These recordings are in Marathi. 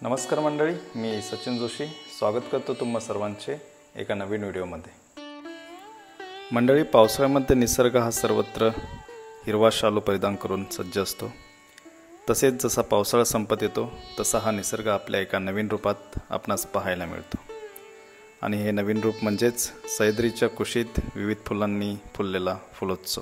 नमस्कार मंडळी, मी सचिन जोशी स्वागत करतो तुम्हा सर्वांचे एका नवीन व्हिडिओमध्ये। मंडळी, पावसाळ्यामध्ये निसर्ग हा सर्वत्र हिरवा शालू परिधान करून सज्ज असतो। तसेच जसा पावसाळा संपत येतो तसा हा निसर्ग आपल्या एका नवीन रूपात आपणास पाहायला मिळतो। आणि हे नवीन रूप म्हणजेच सह्याद्रीच्या कुशीत विविध फुलांनी फुललेला फुलोत्सव।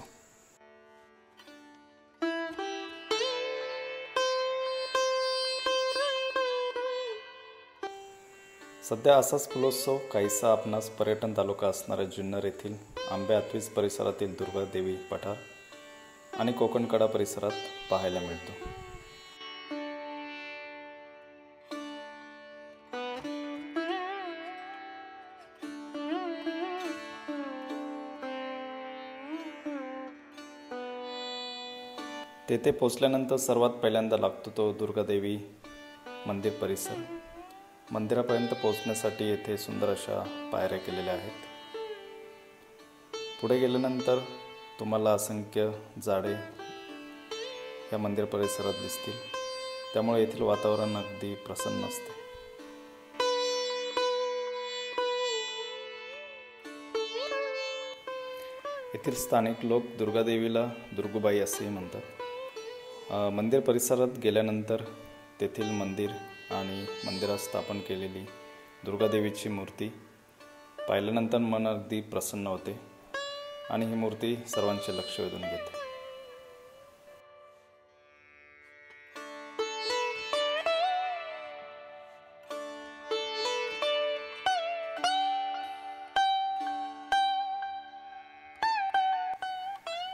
सध्या असाच फुलोत्सव काहीसा आपणास पर्यटन तालुका असणाऱ्या जुन्नर येथील आंबे आतवीज परिसरातील दुर्गादेवी पठार आणि कोकणकडा परिसरात पाहायला मिळतो। तेथे पोचल्यानंतर सर्वात पहिल्यांदा लागतो तो दुर्गादेवी मंदिर परिसर। मंदिरापर्यंत पोहोचण्यासाठी येथे सुंदर अशा पायऱ्या केलेल्या आहेत। पुढे गेल्यानंतर तुम्हाला असंख्य झाडे या मंदिर परिसरात दिसतील, त्यामुळे येथील वातावरण अगदी प्रसन्न असते। येथील स्थानिक लोक दुर्गादेवीला दुर्गुबाई असेही म्हणतात। मंदिर परिसरात गेल्यानंतर तेथील मंदिर आणि मंदिरात स्थापन केलेली दुर्गादेवीची मूर्ती पाहिल्यानंतर मन अगदी प्रसन्न होते आणि ही मूर्ती सर्वांचे लक्ष वेधून घेते।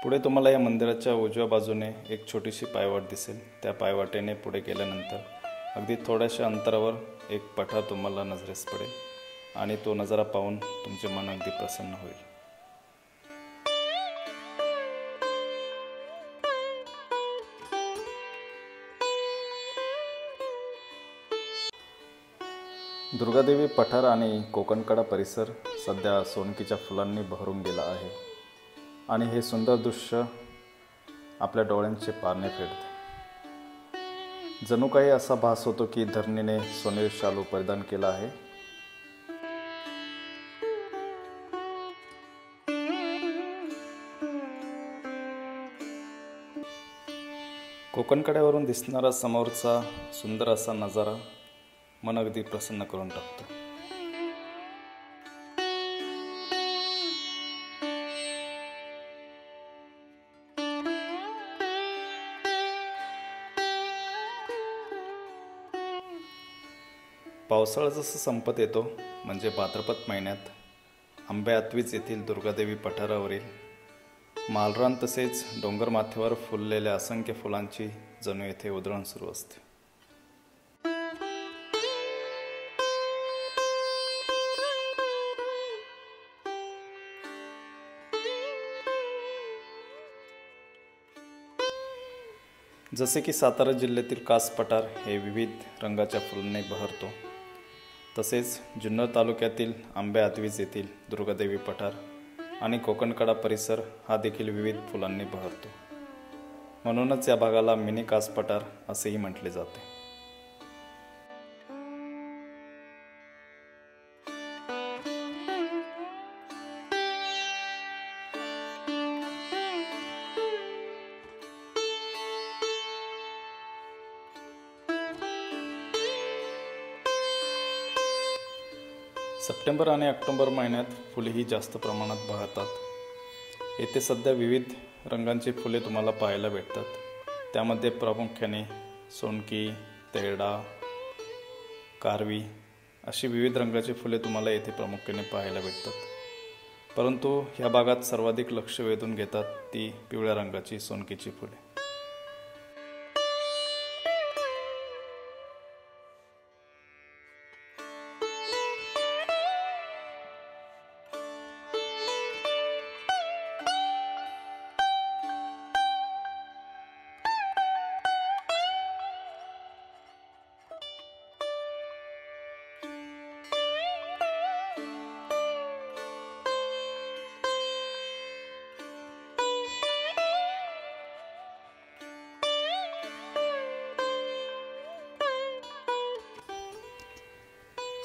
पुढे तुम्हाला या मंदिराच्या उजव्या बाजूने एक छोटीशी पायवाट दिसेल। त्या पायवाटेने पुढे गेल्यानंतर अगदी थोड्याशा अंतरावर एक पठार तुम्हाला नजरेस पडेल आणि तो नजारा पाहून तुमचे मन अगदी प्रसन्न होईल। दुर्गादेवी पठार आणि कोकणकडा परिसर सध्या सोनकीच्या फुलांनी बहरून गेला आहे आणि हे सुंदर दृश्य आपल्या डोळ्यांचे पारणे फेडते। जणू काही असा भास होतो की धरणीने सोनेरी शालू परिधान केला आहे। कोकणकड्यावरून दिसणारा समोरचा सुंदर असा नजारा मन अगदी प्रसन्न करून टाकतो। पावसाळा जसं संपत येतो म्हणजे भाद्रपद महिन्यात आंबे आतवीज येथील दुर्गादेवी पठारावरील मालरान तसेच डोंगर माथ्यावर फुललेल्या असंख्य फुलांची जणू येथे उधळण सुरू असते। जसे की सातारा जिल्ह्यातील कास पठार हे विविध रंगाच्या फुलांनी बहरतो, तसेच जुन्नर तालुक्यातील आंबे आतवीज येथील दुर्गादेवी पठार आणि कोकणकडा परिसर हा देखील विविध फुलांनी बहरतो। म्हणूनच या भागाला मिनी कास पठार असेही म्हटले जाते। सप्टेंबर आणि ऑक्टोबर महिन्यात फुले ही जास्त प्रमाणात बहरतात। येथे सध्या विविध रंगांची फुले तुम्हाला पाहायला भेटतात। त्यामध्ये प्रामुख्याने सोनकी, तेरडा, कारवी अशी विविध रंगाची फुले तुम्हाला येथे प्रामुख्याने पाहायला भेटतात। परंतु ह्या भागात सर्वाधिक लक्ष वेधून घेतात ती पिवळ्या रंगाची सोनकीची फुले।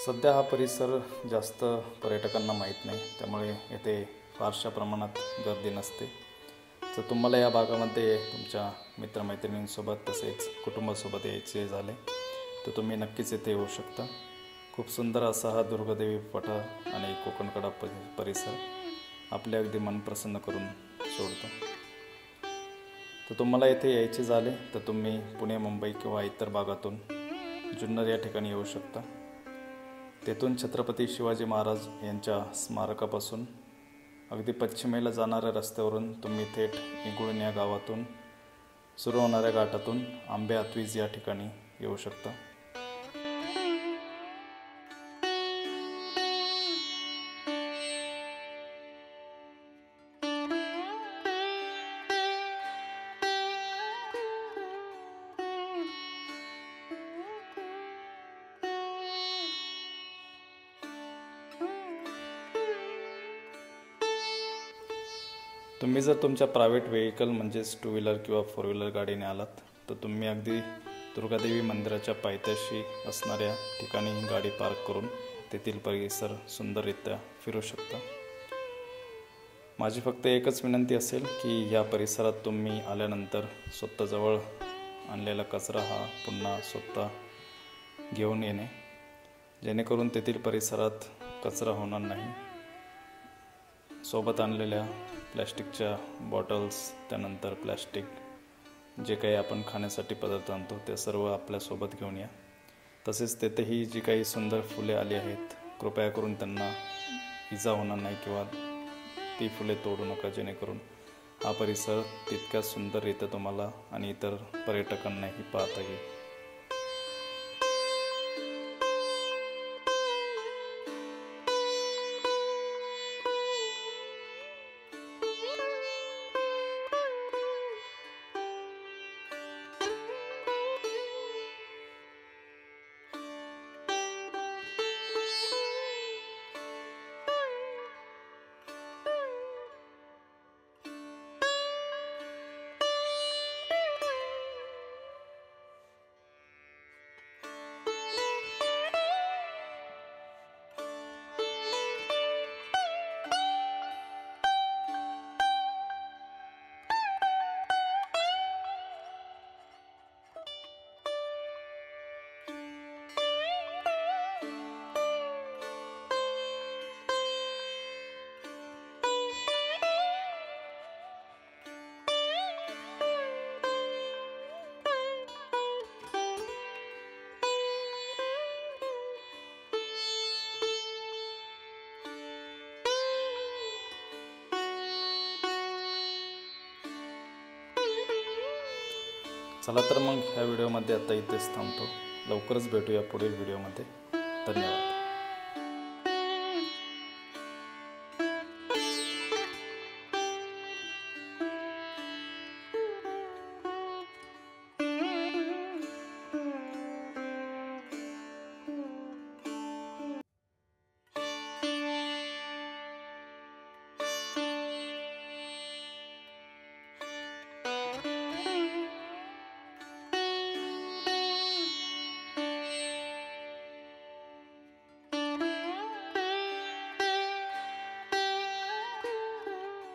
सध्या हा परिसर जास्त पर्यटकांना माहीत नाही, त्यामुळे येथे फारशा प्रमाणात गर्दी नसते. जर तुम्हाला या भागामध्ये तुमच्या मित्रमैत्रिणींसोबत तसेच कुटुंबासोबत यायचे झाले तर तुम्ही नक्कीच येथे येऊ शकता. खूप सुंदर असा हा दुर्गादेवी पठार आणि कोकणकडा परिसर आपले अगदी मन प्रसन्न करून सोडतो. तर तुम्हाला येथे यायचे झाले तर तुम्ही पुणे, मुंबई किंवा इतर भागातून जुन्नर या ठिकाणी येऊ शकता. तेथून छत्रपती शिवाजी महाराज यांच्या स्मारकापासून अगदी पश्चिमेला जाणाऱ्या रस्त्यावरून तुम्ही थेट इगुळण या गावातून सुरू होणाऱ्या घाटातून आंबे आतवीज या ठिकाणी येऊ शकता. तुम्ही जर तुमच्या प्रायव्हेट व्हेकल म्हणजेच 2 व्हीलर किंवा 4 व्हीलर गाडीने आलात तर तुम्ही अगदी दुर्गादेवी मंदिराच्या पायथ्याशी असणाऱ्या ठिकाणी गाडी पार्क करून तेथील परिसर सुंदररित्या फिरू शकता. माझी फक्त एकच विनंती असेल की या परिसरात तुम्ही आल्यानंतर स्वतःजवळ आणलेला कचरा हा पुन्हा स्वतः घेऊन येणे, जेणेकरून तेथील परिसरात कचरा होणार नाही. सोबत आणलेल्या प्लॅस्टिकच्या बॉटल्स, त्यानंतर प्लॅस्टिक जे काही आपण खाण्यासाठी पदार्थ आणतो ते सर्व आपल्यासोबत घेऊन या. तसेच तेथेही जी काही सुंदर फुले आली आहेत कृपया करून त्यांना इजा होणार नाही किंवा ती फुले तोडू नका, जेणेकरून हा परिसर तितक्याच सुंदररित्या तुम्हाला आणि इतर पर्यटकांनाही पाहता येईल. चला तर मग ह्या व्हिडिओमध्ये आता इथेच थांबतो. लवकरच भेटूया पुढील व्हिडिओमध्ये. धन्यवाद.